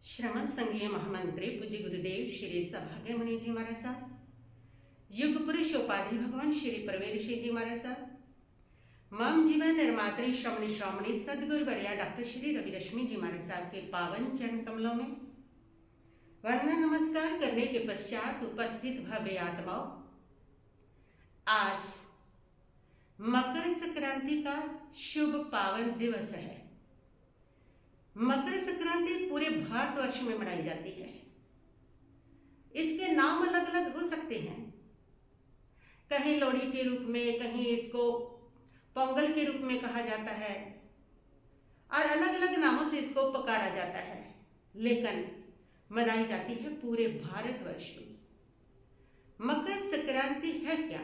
श्रमण संघीय महामंत्री पूज्य गुरुदेव श्री सौभाग्य मुनि जी महाराज साहब, युग पुरुष उपाधि भगवान श्री प्रवीर ऋषि जी महाराज साहब, मम जीवन निर्मात्री श्रमणी श्रमणी सदगुरु वर्या डॉक्टर श्री रवि रश्मि जी महाराज साहब के पावन चरण कमलों में वंदना नमस्कार करने के पश्चात उपस्थित भव्य आत्माओं, आज मकर संक्रांति का शुभ पावन दिवस है। मकर संक्रांति पूरे भारतवर्ष में मनाई जाती है। इसके नाम अलग अलग हो सकते हैं, कहीं लोहड़ी के रूप में, कहीं इसको पोंगल के रूप में कहा जाता है और अलग अलग नामों से इसको पुकारा जाता है, लेकिन मनाई जाती है पूरे भारतवर्ष में। मकर संक्रांति है क्या?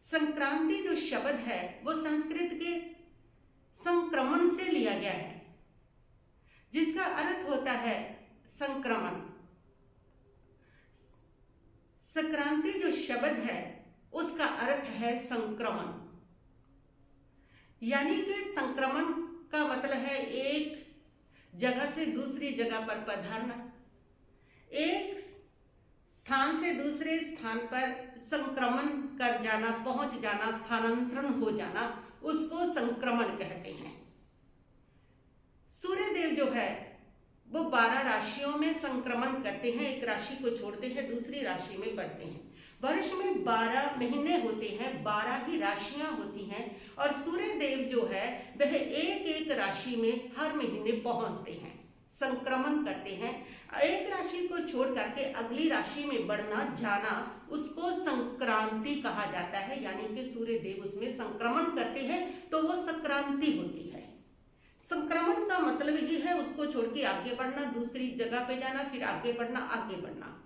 संक्रांति जो शब्द है वो संस्कृत के संक्रमण से लिया गया है, जिसका अर्थ होता है संक्रमण। संक्रांति जो शब्द है उसका अर्थ है संक्रमण, यानी कि संक्रमण का मतलब है एक जगह से दूसरी जगह पर पधारना, एक स्थान से दूसरे स्थान पर संक्रमण कर जाना, पहुंच जाना, स्थानांतरण हो जाना, उसको संक्रमण कहते हैं। सूर्य देव जो है वो 12 राशियों में संक्रमण करते हैं, एक राशि को छोड़ते हैं, दूसरी राशि में बढ़ते हैं। वर्ष में 12 महीने होते हैं, 12 ही राशियां होती हैं और सूर्य देव जो है वह एक एक राशि में हर महीने पहुंचते हैं, संक्रमण करते हैं। एक राशि को छोड़ करके अगली राशि में बढ़ना जाना, उसको संक्रांति कहा जाता है, यानी कि सूर्य देव उसमें संक्रमण करते हैं तो वो संक्रांति होती है। संक्रमण का मतलब ही है उसको छोड़ के आगे बढ़ना, दूसरी जगह पे जाना, फिर आगे बढ़ना, आगे बढ़ना।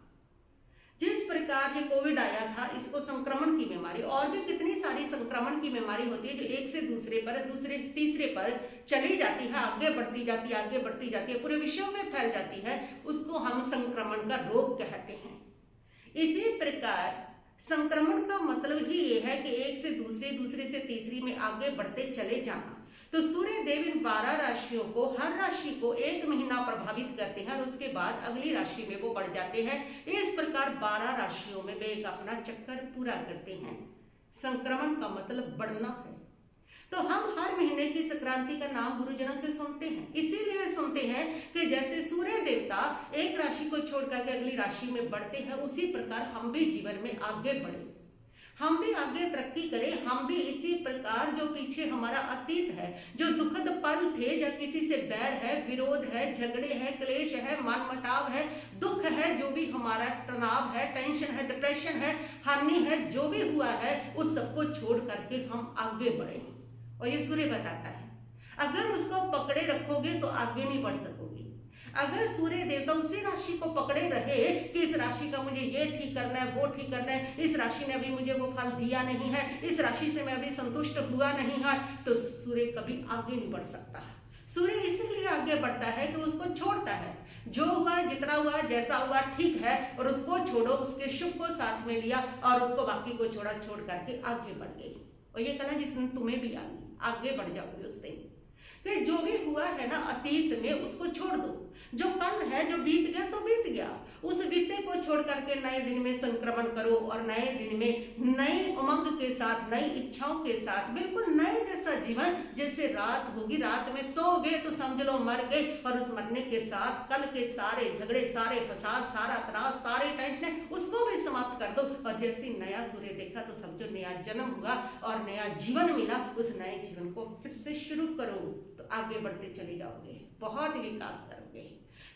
जिस प्रकार ये कोविड आया था, इसको संक्रमण की बीमारी, और भी कितनी सारी संक्रमण की बीमारी होती है जो एक से दूसरे पर, दूसरे से तीसरे पर चली जाती है, आगे बढ़ती जाती है, आगे बढ़ती जाती है, पूरे विश्व में फैल जाती है, उसको हम संक्रमण का रोग कहते हैं। इसी प्रकार संक्रमण का मतलब ही ये है कि एक से दूसरे, दूसरे से तीसरी में आगे बढ़ते चले जाना। तो सूर्य देव इन 12 राशियों को, हर राशि को एक महीना प्रभावित करते हैं और उसके बाद अगली राशि में वो बढ़ जाते हैं। इस प्रकार 12 राशियों में वे एक अपना चक्कर पूरा करते हैं। संक्रमण का मतलब बढ़ना है। तो हम हर महीने की संक्रांति का नाम गुरुजनों से सुनते हैं, इसीलिए सुनते हैं कि जैसे सूर्य देवता एक राशि को छोड़ करके अगली राशि में बढ़ते हैं, उसी प्रकार हम भी जीवन में आगे बढ़े, हम भी आगे तरक्की करें, हम भी इसी प्रकार जो पीछे हमारा अतीत है, जो दुखद पल थे, जब किसी से बैर है, विरोध है, झगड़े है, क्लेश है, मनमुटाव है, दुख है, जो भी हमारा तनाव है, टेंशन है, डिप्रेशन है, हानि है, जो भी हुआ है, उस सबको छोड़ करके हम आगे बढ़े। और ये सूर्य बताता है, अगर उसको पकड़े रखोगे तो आगे नहीं बढ़ सकोगे। अगर सूर्य देवता उसी राशि को पकड़े रहे कि इस राशि का मुझे ये ठीक करना है, वो ठीक करना है, इस राशि ने अभी मुझे वो फल दिया नहीं है, इस राशि से मैं अभी संतुष्ट हुआ नहीं है, तो सूर्य कभी आगे नहीं बढ़ सकता। सूर्य इसीलिए आगे बढ़ता है कि उसको छोड़ता है, जो हुआ, जितना हुआ, जैसा हुआ ठीक है, और उसको छोड़ो, उसके शुभ को साथ में लिया और उसको बाकी को छोड़ा, छोड़ करके आगे बढ़ गई। और ये कला जिसने तुम्हें भी आगे बढ़ जाओगे उससे। फिर जो भी हुआ है ना अतीत में, उसको छोड़ दो। जो कल है, जो बीत गया सो बीत गया, उस बीते को छोड़ करके नए दिन में संक्रमण करो और नए दिन में नई उमंग के साथ, नई इच्छाओं के साथ, बिल्कुल नए जैसा जीवन। जैसे रात होगी, रात में सोओगे तो समझ लो मर गए, और उस मरने के साथ कल के सारे झगड़े, सारे फसाद, सारा तनाव, सारे टेंशन, उसको भी समाप्त कर दो। और जैसे नया सूर्य देखा तो समझो नया जन्म हुआ और नया जीवन मिला। उस नए जीवन को फिर से शुरू करो तो आगे बढ़ते चले जाओगे, बहुत विकास करोगे।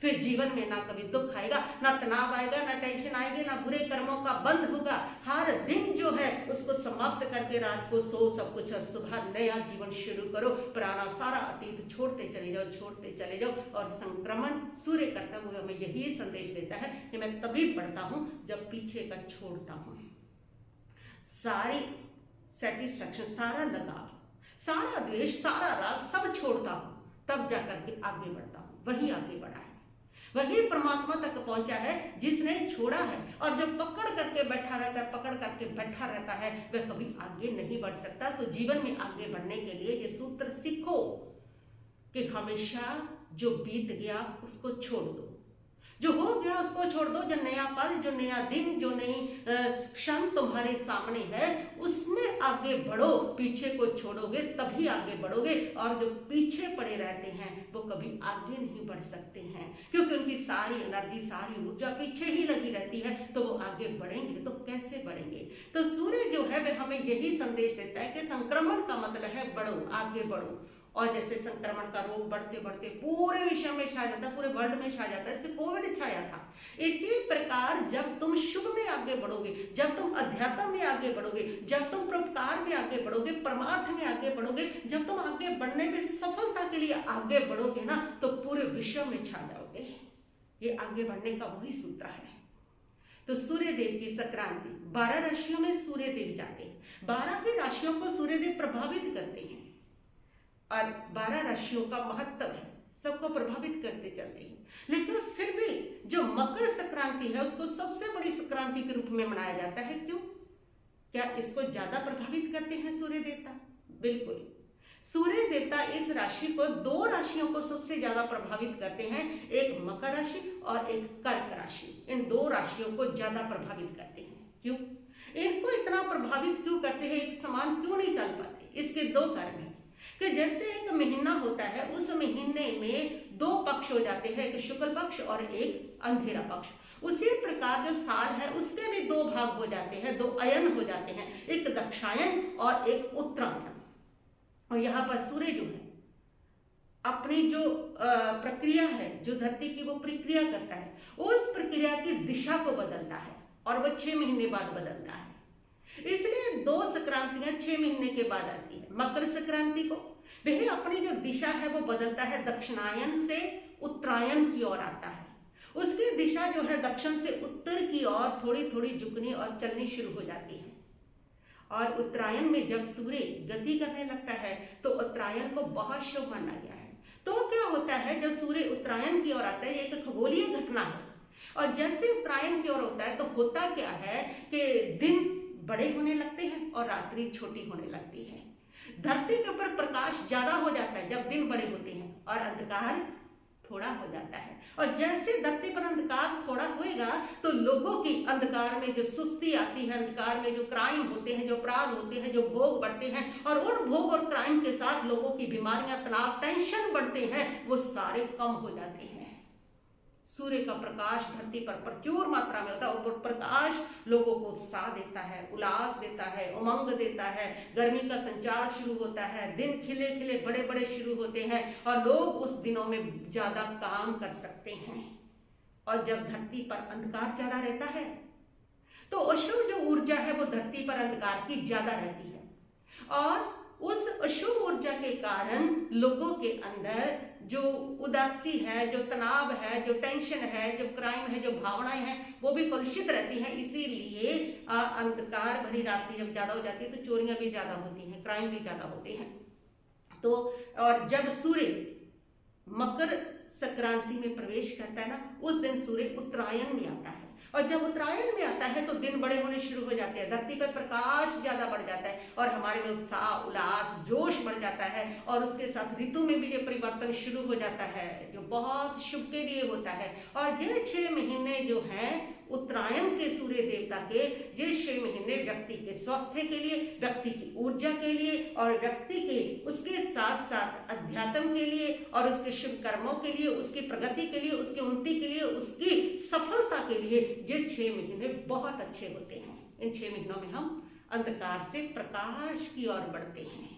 फिर जीवन में ना कभी दुख आएगा, ना तनाव आएगा, ना टेंशन आएगी, ना बुरे कर्मों का बंध होगा। हर दिन जो है उसको समाप्त करके रात को सो सब कुछ और सुबह नया जीवन शुरू करो। पुराना सारा अतीत छोड़ते चले जाओ, छोड़ते चले जाओ। और संक्रमण सूर्य करता हुआ हमें यही संदेश देता है कि मैं तभी बढ़ता हूं जब पीछे का छोड़ता हूं। सारी सेटिस्फैक्शन, सारा लगाव, सारा द्वेष, सारा राग सब छोड़ता हूं, तब जाकर के आगे बढ़ता हूं। वही आगे बढ़ा है, वही परमात्मा तक पहुंचा है जिसने छोड़ा है। और जो पकड़ करके बैठा रहता है, पकड़ करके बैठा रहता है, वह कभी आगे नहीं बढ़ सकता। तो जीवन में आगे बढ़ने के लिए ये सूत्र सीखो कि हमेशा जो बीत गया उसको छोड़ दो, जो हो गया उसको छोड़ दो। जो नया पल, जो नया दिन, जो नई क्षण तुम्हारे सामने है उसमें आगे बढ़ो। पीछे को छोड़ोगे तभी आगे बढ़ोगे, और जो पीछे पड़े रहते हैं वो कभी आगे नहीं बढ़ सकते हैं, क्योंकि उनकी सारी एनर्जी, सारी ऊर्जा पीछे ही लगी रहती है। तो वो आगे बढ़ेंगे तो कैसे बढ़ेंगे? तो सूर्य जो है वह हमें यही संदेश देता है कि संक्रमण का मतलब है बढ़ो, आगे बढ़ो। और जैसे संक्रमण का रोग बढ़ते बढ़ते पूरे विश्व में छा जाता है, पूरे वर्ल्ड में छा जाता है, जैसे कोविड छाया था, इसी प्रकार जब तुम शुभ में आगे बढ़ोगे, जब तुम अध्यात्म में आगे बढ़ोगे, जब तुम परोपकार में आगे बढ़ोगे, परमार्थ में आगे बढ़ोगे, जब तुम आगे बढ़ने में सफलता के लिए आगे बढ़ोगे ना, तो पूरे विश्व में छा जाओगे। ये आगे बढ़ने का वही सूत्र है। तो सूर्य देव की संक्रांति, 12 राशियों में सूर्य देव जाते हैं, 12 की राशियों को सूर्य देव प्रभावित करते हैं, और 12 राशियों का महत्व है, सबको प्रभावित करते चलते हैं। लेकिन फिर भी जो मकर संक्रांति है उसको सबसे बड़ी संक्रांति के रूप में मनाया जाता है। क्यों? क्या इसको ज्यादा प्रभावित करते हैं सूर्य देवता? बिल्कुल। सूर्य देवता इस राशि को, 2 राशियों को सबसे ज्यादा प्रभावित करते हैं, एक मकर राशि और एक कर्क राशि। इन 2 राशियों को ज्यादा प्रभावित करते हैं। क्यों? इनको इतना प्रभावित क्यों करते हैं? एक समान क्यों नहीं चल पाते? इसके 2 कारण हैं कि जैसे एक महीना होता है, उस महीने में 2 पक्ष हो जाते हैं, एक शुक्ल पक्ष और एक अंधेरा पक्ष। उसी प्रकार जो साल है उसके भी 2 भाग हो जाते हैं, 2 अयन हो जाते हैं, एक दक्षायन और एक उत्तरायण। और यहाँ पर सूर्य जो है अपनी जो प्रक्रिया है, जो धरती की वो प्रक्रिया करता है, उस प्रक्रिया की दिशा को बदलता है, और वो 6 महीने बाद बदलता है। इसलिए 2 संक्रांतियां 6 महीने के बाद आती है। मकर संक्रांति को वह अपनी जो दिशा है वो बदलता है, दक्षिणायन से उत्तरायण की ओर आता है। उसकी दिशा जो है दक्षिण से उत्तर की ओर थोड़ी थोड़ी झुकनी और चलनी शुरू हो जाती है। और उत्तरायण में जब सूर्य गति करने लगता है तो उत्तरायण को बहुत शुभ माना गया है। तो क्या होता है, जब सूर्य उत्तरायण की ओर आता है, एक खगोलीय घटना है, और जैसे उत्तरायण की ओर होता है तो होता क्या है कि दिन बड़े होने लगते हैं और रात्रि छोटी होने लगती है। धरती के ऊपर प्रकाश ज्यादा हो जाता है जब दिन बड़े होते हैं, और अंधकार थोड़ा हो जाता है। और जैसे धरती पर अंधकार थोड़ा होएगा तो लोगों की अंधकार में जो सुस्ती आती है, अंधकार में जो क्राइम होते हैं, जो अपराध होते हैं, जो भोग बढ़ते हैं, और उन भोग और क्राइम के साथ लोगों की बीमारियां, तनाव, टेंशन बढ़ते हैं, वो सारे कम हो जाते हैं। सूर्य का प्रकाश धरती पर प्रचुर मात्रा में होता है, और वो प्रकाश लोगों को उत्साह देता है, उल्लास देता है, उमंग देता है, गर्मी का संचार शुरू होता है, दिन खिले खिले बड़े बड़े शुरू होते हैं, और लोग उस दिनों में ज्यादा काम कर सकते हैं। और जब धरती पर अंधकार ज्यादा रहता है तो अशुभ जो ऊर्जा है वो धरती पर अंधकार की ज्यादा रहती है, और उस अशुभ ऊर्जा के कारण लोगों के अंदर जो उदासी है, जो तनाव है, जो टेंशन है, जो क्राइम है, जो भावनाएं हैं, वो भी कलुषित रहती हैं। इसीलिए अंधकार भरी रात्रि जब ज्यादा हो जाती है तो चोरियां भी ज्यादा होती हैं, क्राइम भी ज्यादा होते हैं। तो और जब सूर्य मकर संक्रांति में प्रवेश करता है ना, उस दिन सूर्य उत्तरायण में आता है, और जब उत्तरायण में आता है तो दिन बड़े होने शुरू हो जाते हैं, धरती पर प्रकाश ज्यादा बढ़ जाता है, और हमारे में उत्साह, उल्लास, जोश बढ़ जाता है, और उसके साथ ऋतु में भी ये परिवर्तन शुरू हो जाता है जो बहुत शुभ के लिए होता है। और ये 6 महीने जो हैं उत्तरायण के सूर्य देवता के, ये 6 महीने व्यक्ति के स्वास्थ्य के लिए, व्यक्ति की ऊर्जा के लिए, और व्यक्ति के उसके साथ साथ अध्यात्म के लिए, और उसके शुभ कर्मों के लिए, उसकी प्रगति के लिए, उसकी उन्नति के लिए, उसकी सफलता के लिए ये 6 महीने बहुत अच्छे होते हैं। इन 6 महीनों में हम अंधकार से प्रकाश की ओर बढ़ते हैं,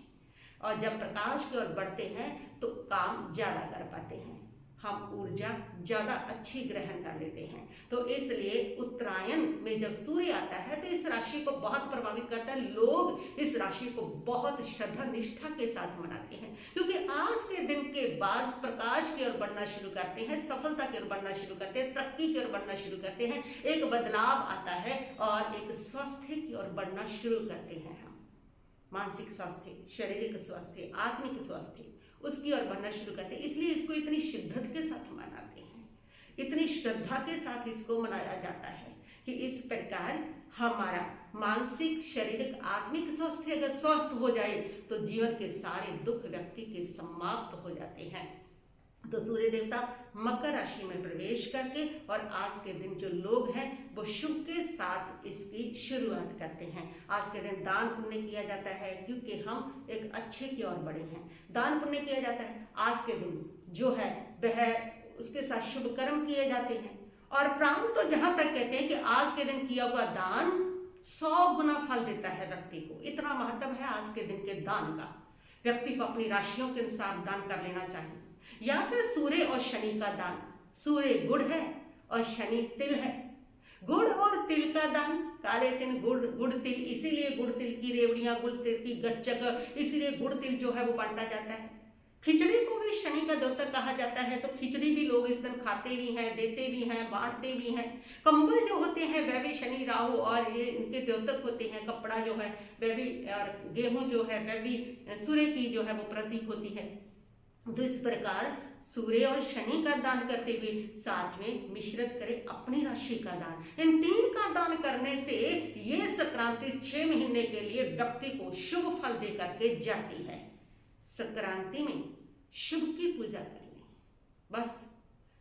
और जब प्रकाश की ओर बढ़ते हैं तो काम ज्यादा कर पाते हैं, हम ऊर्जा ज्यादा अच्छी ग्रहण कर लेते हैं। तो इसलिए उत्तरायण में जब सूर्य आता है तो इस राशि को बहुत प्रभावित करता है। लोग इस राशि को बहुत श्रद्धा निष्ठा के साथ मनाते हैं, क्योंकि आज के दिन के बाद प्रकाश की ओर बढ़ना शुरू करते हैं, सफलता की ओर बढ़ना शुरू करते हैं, तरक्की की ओर बढ़ना शुरू करते हैं, एक बदलाव आता है, और एक स्वास्थ्य की ओर बढ़ना शुरू करते हैं। हम मानसिक स्वास्थ्य, शारीरिक स्वास्थ्य, आत्मिक स्वास्थ्य, उसकी ओर बढ़ना शुरू करते हैं। इसलिए इसको इतनी शिद्दत के साथ मनाते हैं, इतनी श्रद्धा के साथ इसको मनाया जाता है कि इस प्रकार हमारा मानसिक, शारीरिक, आत्मिक स्वास्थ्य अगर स्वस्थ हो जाए तो जीवन के सारे दुख व्यक्ति के समाप्त हो जाते हैं। तो सूर्य देवता मकर राशि में प्रवेश करके और आज के दिन जो लोग हैं वो शुभ के साथ इसकी शुरुआत करते हैं। आज के दिन दान पुण्य किया जाता है क्योंकि हम एक अच्छे की ओर बढ़े हैं। दान पुण्य किया जाता है। आज के दिन जो है वह उसके साथ शुभ कर्म किए जाते हैं और प्राण तो जहां तक कहते हैं कि आज के दिन किया हुआ दान 100 गुना फल देता है व्यक्ति को। इतना महत्व है आज के दिन के दान का। व्यक्ति को अपनी राशियों के अनुसार दान कर लेना चाहिए। या फिर सूर्य और शनि का दान। सूर्य गुड़ है और शनि तिल है। गुड़ और तिल का दान, काले तिल गुड़ तिल, इसीलिए गुड़ तिल की रेवड़ियां, गुड़ तिल की गच्चक, इसीलिए गुड़ तिल जो है वो बांटा जाता है। खिचड़ी को भी शनि का द्योतक कहा जाता है, तो खिचड़ी भी लोग इस दिन खाते भी हैं, देते भी हैं, बांटते भी हैं। कंबल जो होते हैं वह भी शनि, राहु और ये इनके द्योतक होते हैं। कपड़ा जो है वह भी, और गेहूं जो है वह भी सूर्य की जो है वो प्रतीक होती है। तो इस प्रकार सूर्य और शनि का दान करते हुए साथ में मिश्रित करें अपनी राशि का दान। इन 3 का दान करने से ये संक्रांति 6 महीने के लिए व्यक्ति को शुभ फल दे करके जाती है। संक्रांति में शुभ की पूजा करें, बस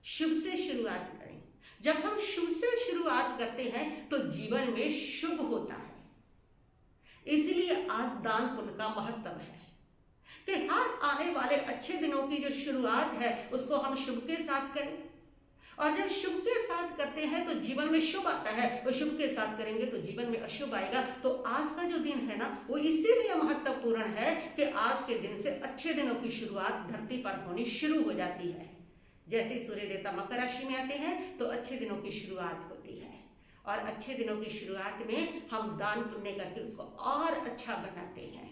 शुभ से शुरुआत करें। जब हम शुभ से शुरुआत करते हैं तो जीवन में शुभ होता है। इसलिए आज दान पुण्य का महत्व है कि हर आने वाले अच्छे दिनों की जो शुरुआत है उसको हम शुभ के साथ करें। और जब शुभ के साथ करते हैं तो जीवन में शुभ आता है, और शुभ के साथ करेंगे तो जीवन में अशुभ आएगा। तो आज का जो दिन है ना वो इसीलिए महत्वपूर्ण है कि आज के दिन से अच्छे दिनों की शुरुआत धरती पर होनी शुरू हो जाती है। जैसे सूर्य देवता मकर राशि में आते हैं तो अच्छे दिनों की शुरुआत होती है, और अच्छे दिनों की शुरुआत में हम दान पुण्य करके उसको और अच्छा बनाते हैं।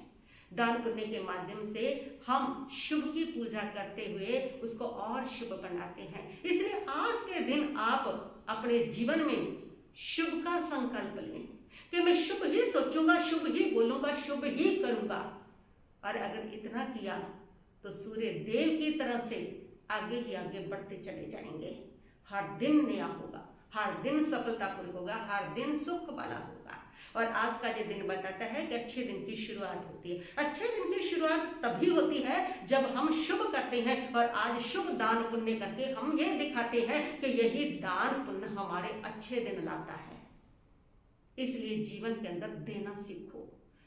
दान पुण्य के माध्यम से हम शुभ की पूजा करते हुए उसको और शुभ बनाते हैं। इसलिए आज के दिन आप अपने जीवन में शुभ का संकल्प लें कि मैं शुभ ही सोचूंगा, शुभ ही बोलूंगा, शुभ ही करूंगा। और अगर इतना किया तो सूर्य देव की तरह से आगे ही आगे बढ़ते चले जाएंगे। हर दिन नया होगा, हर दिन सफलतापूर्ण होगा, हर दिन सुख वाला होगा। और आज का ये दिन बताता है कि अच्छे दिन की शुरुआत होती है। अच्छे दिन की शुरुआत तभी होती है जब हम शुभ करते हैं, और आज शुभ दान पुण्य करके हम ये दिखाते हैं कि यही दान पुण्य हमारे अच्छे दिन लाता है। इसलिए जीवन के अंदर देना सीखो।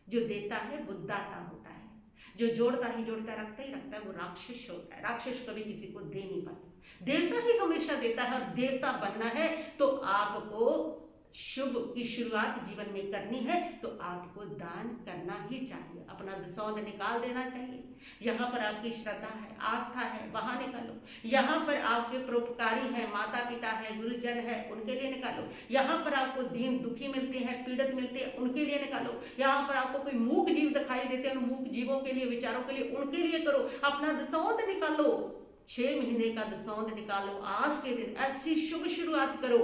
जो देता है वो दाता होता है, जो जोड़ता ही जोड़ता, रखता ही रखता है, वो राक्षस होता है। राक्षस कभी किसी को दे नहीं पाता, देवता ही हमेशा देता है। और देवता बनना है तो आपको शुभ की शुरुआत जीवन में करनी है तो आपको दान करना ही चाहिए। अपना दसौंध निकाल देना चाहिए। यहाँ पर आपकी श्रद्धा है, आस्था है, वहां निकालो। यहाँ पर आपके परोपकारी हैं, माता पिता है, गुरुजन है, उनके लिए निकालो। यहाँ पर आपको दीन दुखी मिलते हैं, पीड़ित मिलते हैं, उनके लिए निकालो। यहाँ पर आपको कोई मूक जीव दिखाई देते हैं, मूक जीवों के लिए, विचारों के लिए, उनके लिए करो। अपना दसौंध निकालो, 6 महीने का दसौंध निकालो। आज के दिन ऐसी शुभ शुरुआत करो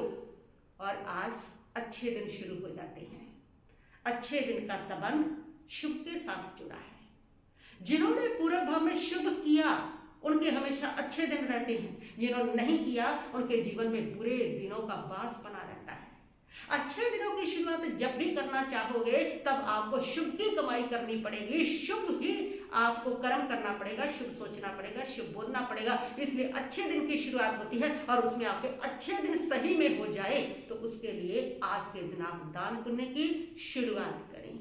और आज अच्छे दिन शुरू हो जाते हैं। अच्छे दिन का संबंध शुभ के साथ जुड़ा है। जिन्होंने पूर्व भाव में शुभ किया उनके हमेशा अच्छे दिन रहते हैं। जिन्होंने नहीं किया उनके जीवन में बुरे दिनों का वास बना रहता है। अच्छे दिनों की शुरुआत जब भी करना चाहोगे तब आपको शुभ की कमाई करनी पड़ेगी, शुभ ही आपको कर्म करना पड़ेगा, शुभ सोचना पड़ेगा, शुभ बोलना पड़ेगा। इसलिए अच्छे दिन की शुरुआत होती है और उसमें आपके अच्छे दिन सही में हो जाए तो उसके लिए आज के दिन आप दान पुण्य की शुरुआत करें।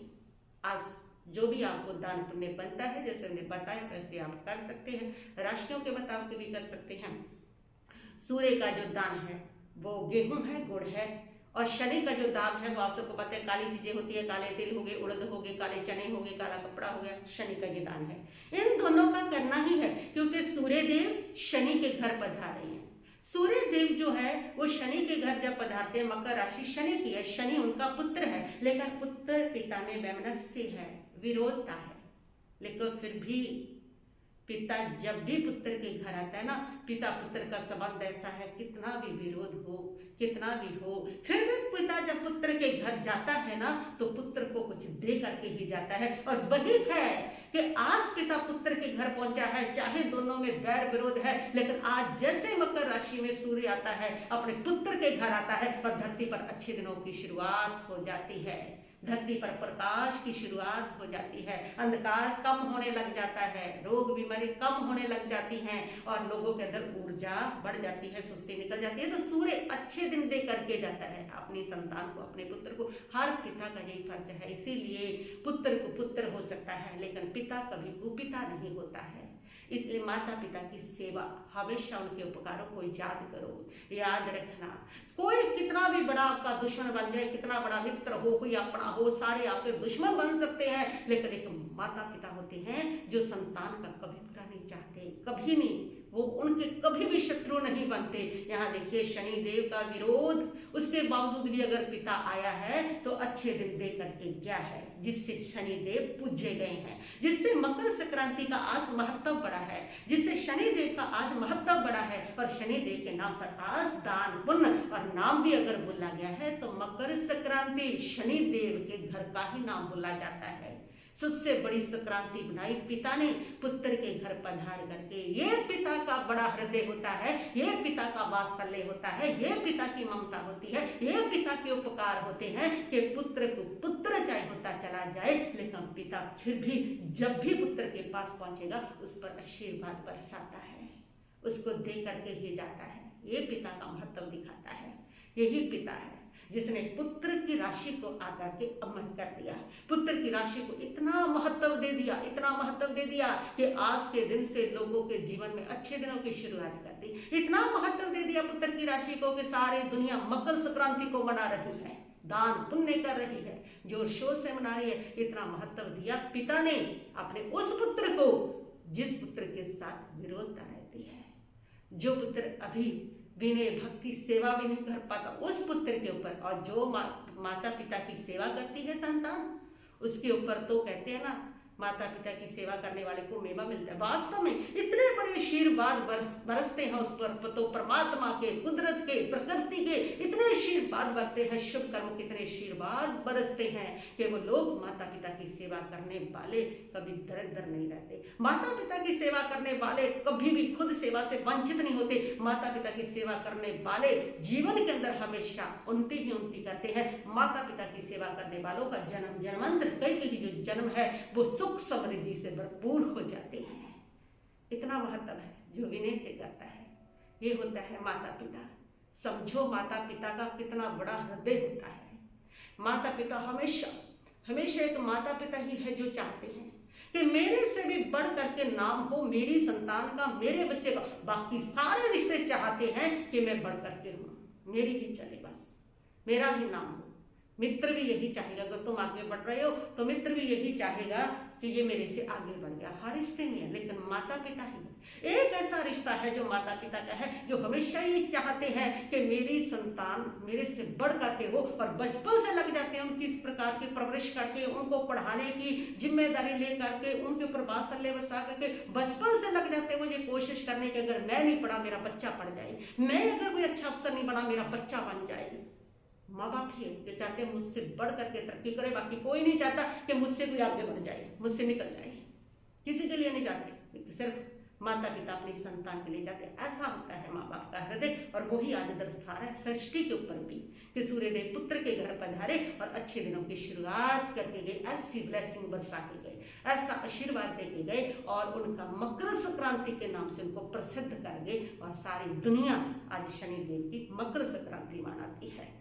आज जो भी आपको दान पुण्य बनता है, जैसे मैंने बताया वैसे आप कर सकते हैं। राशियों के बताव के भी कर सकते हैं। सूर्य का जो दान है वो गेहूं है, गुड़ है, और शनि का जो दान है वो आप सबको पता है काली चीजें होती है। काले तिल हो गए, उड़द हो गए, काले चने हो गए, काला कपड़ा हो गया। शनि का ये दान है। इन दोनों का करना ही है क्योंकि सूर्य देव शनि के घर पधारे हैं। सूर्य देव जो है वो शनि के घर जब पधारते हैं, मकर राशि शनि की है, शनि उनका पुत्र है, लेकिन पुत्र पिता में वैमनस्य है, विरोधता है, लेकिन फिर भी पिता जब भी पुत्र के घर आता है ना, पिता पुत्र का संबंध ऐसा है, कितना भी विरोध हो, कितना भी हो, फिर भी पिता जब पुत्र के घर जाता है ना, तो पुत्र को कुछ दे करके ही जाता है। और वही है कि आज पिता पुत्र के घर पहुंचा है, चाहे दोनों में बैर विरोध है, लेकिन आज जैसे मकर राशि में सूर्य आता है, अपने पुत्र के घर आता है, और धरती पर अच्छे दिनों की शुरुआत हो जाती है, धरती पर प्रकाश की शुरुआत हो जाती है, अंधकार कम होने लग जाता है, रोग बीमारी कम होने लग जाती हैं, और लोगों के अंदर ऊर्जा बढ़ जाती है, सुस्ती निकल जाती है। तो सूर्य अच्छे दिन दे करके जाता है अपनी संतान को, अपने पुत्र को। हर पिता का यही फर्ज है, इसीलिए पुत्र को पुत्र हो सकता है, लेकिन पिता कभी कुपिता नहीं होता है। इसलिए माता पिता की सेवा, हमेशा उनके उपकारों को याद करो, याद रखना। कोई कितना भी बड़ा आपका दुश्मन बन जाए, कितना बड़ा मित्र हो, कोई अपना हो, सारे आपके दुश्मन बन सकते हैं, लेकिन एक माता पिता होते हैं जो संतान का कभी बुरा नहीं चाहते, कभी नहीं, वो उनके कभी भी शत्रु नहीं बनते। यहाँ देखिए शनि देव का विरोध, उसके बावजूद भी अगर पिता आया है तो अच्छे दिन दे करके गया है, जिससे शनि देव पूजे गए हैं, जिससे मकर संक्रांति का आज महत्व बड़ा है, जिससे शनि देव का आज महत्व बड़ा है। और शनि देव के नाम पर आज दान पुण्य और नाम भी अगर बोला गया है तो मकर संक्रांति शनि देव के घर का ही नाम बोला जाता है। सबसे बड़ी संक्रांति बनाई पिता ने पुत्र के घर पधार करके। ये पिता का बड़ा हृदय होता है, ये पिता का वात्सल्य होता है, ये पिता की ममता होती है, ये पिता के उपकार होते हैं कि पुत्र को पुत्र चाहे होता चला जाए, लेकिन पिता फिर भी जब भी पुत्र के पास पहुंचेगा उस पर आशीर्वाद बरसाता है, उसको दे करके ही जाता है। ये पिता का महत्व दिखाता है। यही पिता है जिसने पुत्र की राशि को आकर के अमर कर दिया, पुत्र की राशि को इतना महत्व दे दिया, इतना महत्व दे दिया कि आज के दिन से लोगों के जीवन में अच्छे दिनों की शुरुआत कर दी। इतना महत्व दे दिया पुत्र की राशि को कि सारी दुनिया मकर संक्रांति को मना रही है, दान पुण्य कर रही है, जोर शोर से मना रही है। इतना महत्व दिया पिता ने अपने उस पुत्र को जिस पुत्र के साथ विरोधता रहती है, जो पुत्र अभी विनय भक्ति सेवा भी नहीं कर पाता, उस पुत्र के ऊपर। और जो माता पिता की सेवा करती है संतान, उसके ऊपर तो कहते हैं ना, माता पिता की सेवा करने वाले को मेवा मिलता है। वास्तव में इतने बड़े आशीर्वाद बरसते हैं उस पर, तो परमात्मा के, कुदरत के, प्रकृति के इतने आशीर्वाद बरसते हैं, शुभ कर्म कितने आशीर्वाद बरसते हैं कि वो लोग माता पिता की सेवा करने वाले कभी दरिद्र नहीं रहते। माता पिता की सेवा करने वाले कभी भी खुद सेवा से वंचित नहीं होते। माता पिता की सेवा करने वाले जीवन के अंदर हमेशा उन्नति ही उन्नति करते हैं। माता पिता की सेवा करने वालों का जन्म जन्मांतर कई कई जो जन्म है वो सुख समृद्धि से भरपूर हो जाते हैं। इतना महत्व है जो विनय से करता है। ये होता है माता पिता। समझो माता पिता का कितना बड़ा हृदय होता है। माता पिता हमेशा हमेशा एक माता पिता ही है जो चाहते हैं कि मेरे से भी बढ़ करके नाम हो मेरी संतान का, मेरे बच्चे का। बाकी सारे रिश्ते चाहते हैं कि मैं बढ़ करके हूँ, मेरी ही चले, बस मेरा ही नाम हो। मित्र भी यही चाहेगा, अगर तुम आगे बढ़ रहे हो तो मित्र भी यही चाहेगा कि ये मेरे से आगे बढ़ गया। हर रिश्ते में है, लेकिन माता पिता ही एक ऐसा रिश्ता है जो माता पिता का है, जो हमेशा ये चाहते हैं कि मेरी संतान मेरे से बढ़ करके हो। और बचपन से लग जाते हैं उनकी इस प्रकार की परवरिश करके, उनको पढ़ाने की जिम्मेदारी ले करके, उनके ऊपर वात्सल्य बरसा करके बचपन से लग जाते हैं मुझे कोशिश करने की, अगर मैं नहीं पढ़ा मेरा बच्चा पढ़ जाए, मैं अगर कोई अच्छा अफसर नहीं बना मेरा बच्चा बन जाए। माँ बाप ही जो चाहते हैं मुझसे बढ़ करके तरक्की करे, बाकी कोई नहीं चाहता कि मुझसे कोई आगे बढ़ जाए, मुझसे निकल जाए। किसी के लिए नहीं चाहते, सिर्फ माता पिता अपनी संतान के लिए जाते। ऐसा होता है माँ बाप का हृदय। और वही आज दर्शा रहा है सृष्टि के ऊपर भी कि सूर्यदेव पुत्र के घर पधारे और अच्छे दिनों की शुरुआत करके गए, ऐसी ब्लेसिंग बरसा के गए, ऐसा आशीर्वाद दे के गए, और उनका मकर संक्रांति के नाम से उनको प्रसिद्ध कर गए। और सारी दुनिया आज शनिदेव की मकर संक्रांति मनाती है।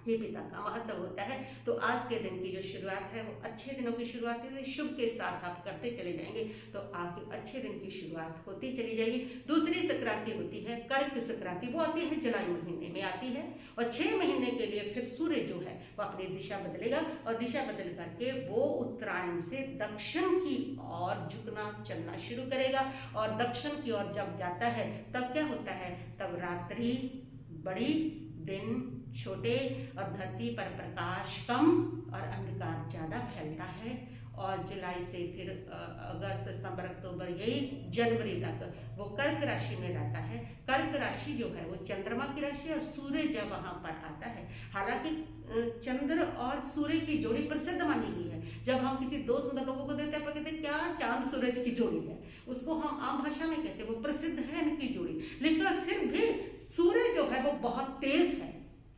ये पिता का महत्व होता है। तो आज के दिन की जो शुरुआत है वो अच्छे दिनों की शुरुआत है, शुभ के साथ आप करते चले जाएंगे तो आपके अच्छे दिन की शुरुआत होती चली जाएगी। दूसरी संक्रांति होती है कर्क संक्रांति, वो आती है जुलाई महीने में आती है, और 6 महीने के लिए फिर सूर्य जो है वो अपनी दिशा बदलेगा, और दिशा बदल करके वो उत्तरायण से दक्षिण की ओर झुकना चलना शुरू करेगा। और दक्षिण की ओर जब जाता है तब क्या होता है, तब रात्रि बड़ी, दिन छोटे, और धरती पर प्रकाश कम और अंधकार ज्यादा फैलता है। और जुलाई से फिर अगस्त, सितंबर, अक्टूबर, यही जनवरी तक वो कर्क राशि में रहता है। कर्क राशि जो है वो चंद्रमा की राशि और सूर्य जब वहां पर आता है, हालांकि चंद्र और सूर्य की जोड़ी प्रसिद्ध मानी गई है। जब हम किसी दो सुंदर लोगों को देते हैं, कहते हैं क्या चांद सूरज की जोड़ी है, उसको हम आम भाषा में कहते हैं, वो प्रसिद्ध है इनकी जोड़ी। लेकिन फिर भी सूर्य जो है वो बहुत तेज है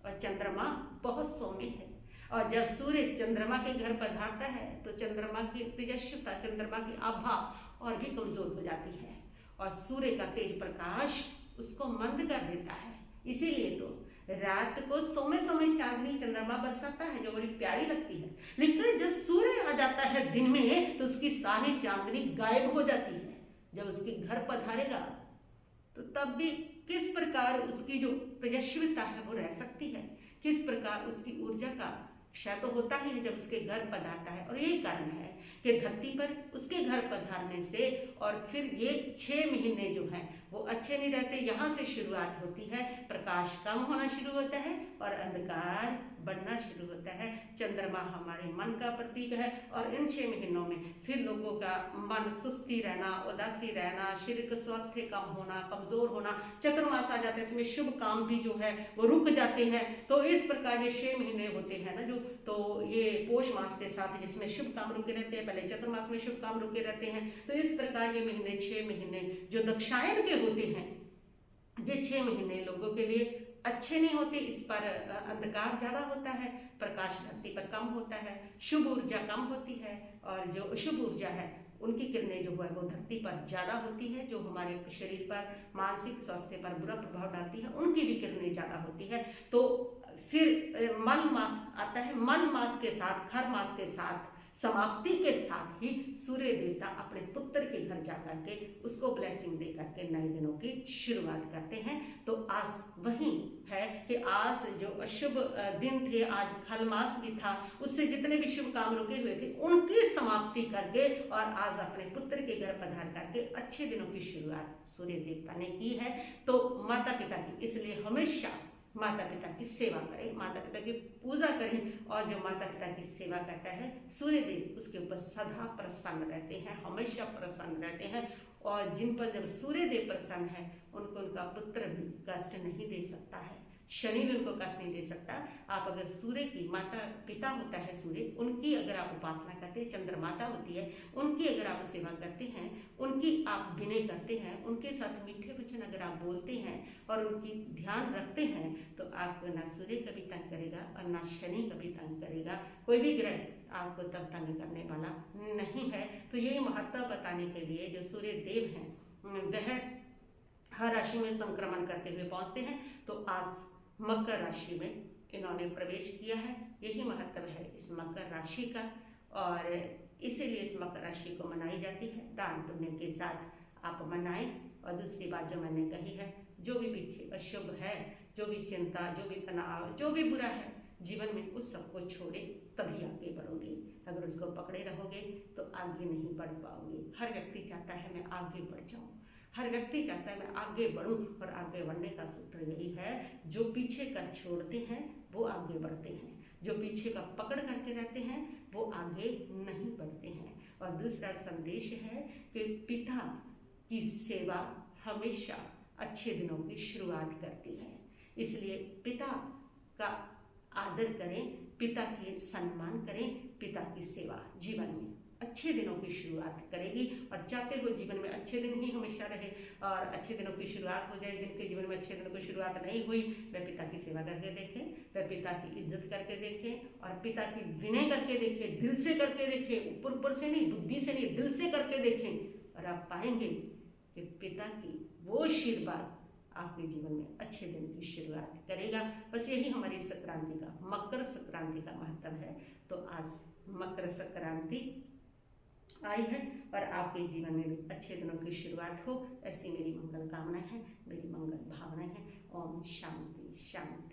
और चंद्रमा बहुत सौम्य है। और जब सूर्य चंद्रमा के घर पधारता है तो चंद्रमा की तेजस्विता, चंद्रमा की आभा और भी कमजोर हो जाती है और सूर्य का तेज प्रकाश उसको मंद कर देता है। इसीलिए तो रात को सोमे सोमे चांदनी चंद्रमा बरसाता है, जो बड़ी प्यारी लगती है। लेकिन जब सूर्य आ जाता है दिन में तो उसकी सारी चांदनी गायब हो जाती है। जब उसके घर पधारेगा तो तब भी किस प्रकार उसकी जो तेजस्विता है वो रह सकती है, किस प्रकार उसकी ऊर्जा का क्षय तो होता ही है जब उसके घर पधारता है। और यही कारण है कि धरती पर उसके घर पधारने से और फिर ये 6 महीने जो हैं वो अच्छे नहीं रहते। यहाँ से शुरुआत होती है, प्रकाश कम होना शुरू होता है और अंधकार बढ़ना शुरू होता है। चंद्रमा हमारे मन का प्रतीक है और इन 6 महीनों में फिर लोगों का मन सुस्ती रहना, उदासी रहना, शारीरिक स्वास्थ्य कम होना, कमजोर होना, चतुर्मास आ जाता है, इसमें शुभ काम भी जो है वो रुक जाते हैं। तो इस प्रकार ये 6 महीने होते हैं ना जो, तो ये पोष मास के साथ जिसमें शुभ काम रुके रहते हैं, पहले चतुर्मास में शुभ काम रुके रहते हैं। तो इस प्रकार ये महीने 6 महीने जो दक्षायन के होते हैं, ये 6 महीने लोगों के लिए अच्छे नहीं होते। इस पर अंधकार ज्यादा होता है, प्रकाश धरती पर कम होता है, शुभ ऊर्जा कम होती है और जो अशुभ ऊर्जा है उनकी किरणें जो है वो धरती पर ज्यादा होती है, जो हमारे शरीर पर मानसिक स्वास्थ्य पर बुरा प्रभाव डालती है, उनकी भी किरणें ज्यादा होती है। तो फिर मन मास आता है, मन मास के साथ, खर मास के साथ, समाप्ति के साथ ही सूर्य देवता अपने पुत्र के घर जाकर के उसको ब्लेसिंग दे करके नए दिनों की शुरुआत करते हैं। तो आज वही है कि आज जो अशुभ दिन थे, आज खल मास भी था, उससे जितने भी शुभ काम रुके हुए थे उनकी समाप्ति करके और आज अपने पुत्र के घर पधार करके अच्छे दिनों की शुरुआत सूर्य देवता ने की है। तो माता पिता की इसलिए हमेशा माता पिता की सेवा करें, माता पिता की पूजा करें और जो माता पिता की सेवा करता है सूर्य देव उसके ऊपर सदा प्रसन्न रहते हैं, हमेशा प्रसन्न रहते हैं। और जिन पर जब सूर्य देव प्रसन्न है उनको उनका पुत्र भी कष्ट नहीं दे सकता है, शनि भी उनको कष्ट नहीं दे सकता। आप अगर सूर्य की माता पिता होता है सूर्य, उनकी अगर आप उपासना करते हैं, चंद्रमाता होती है, उनकी अगर आप सेवा करते हैं, उनकी आप विनय करते हैं, उनके साथ मीठे वचन अगर आप बोलते हैं और उनकी ध्यान रखते हैं तो आपको ना सूर्य कभी तंग करेगा और ना शनि कभी तंग करेगा, कोई भी ग्रह आपको तब तंग करने वाला नहीं है। तो यही महत्व बताने के लिए जो सूर्य देव हैं वह हर राशि में संक्रमण करते हुए पहुंचते हैं। तो आज मकर राशि में इन्होंने प्रवेश किया है, यही महत्व है इस मकर राशि का और इसीलिए इस मकर राशि को मनाई जाती है। दान पुण्य के साथ आप मनाएं। और दूसरी बात जो मैंने कही है, जो भी पीछे अशुभ है, जो भी चिंता, जो भी तनाव, जो भी बुरा है जीवन में, उस सबको छोड़े तभी आगे बढ़ोगे। अगर उसको पकड़े रहोगे तो आगे नहीं बढ़ पाओगे। हर व्यक्ति चाहता है मैं आगे बढ़ जाऊं, हर व्यक्ति चाहता है मैं आगे बढ़ूं और आगे बढ़ने का सूत्र यही है, जो पीछे का छोड़ते हैं वो आगे बढ़ते हैं, जो पीछे का पकड़ करके रहते हैं वो आगे नहीं बढ़ते हैं। और दूसरा संदेश है कि पिता की सेवा हमेशा अच्छे दिनों की शुरुआत करती है, इसलिए पिता का आदर करें, पिता के सम्मान करें। पिता की सेवा जीवन में अच्छे दिनों की शुरुआत करेगी और चाहते हो जीवन में अच्छे दिन ही हमेशा रहे और अच्छे दिनों की शुरुआत हो जाए। जिनके जीवन में अच्छे दिनों की शुरुआत नहीं हुई वह पिता की सेवा करके देखें, वह पिता की इज्जत करके देखें और पिता की विनय करके देखें, दिल से करके देखें, ऊपर ऊपर से नहीं, बुद्धि से नहीं, दिल से करके देखें और आप पाएंगे कि पिता की वो आशीर्वाद आपके जीवन में अच्छे दिन की शुरुआत करेगा। बस यही हमारी संक्रांति का, मकर संक्रांति का महत्व है। तो आज मकर संक्रांति आई है और आपके जीवन में भी अच्छे दिनों की शुरुआत हो, ऐसी मेरी मंगल कामनाएं हैं, मेरी मंगल भावनाएं हैं। ओम शांति शांति।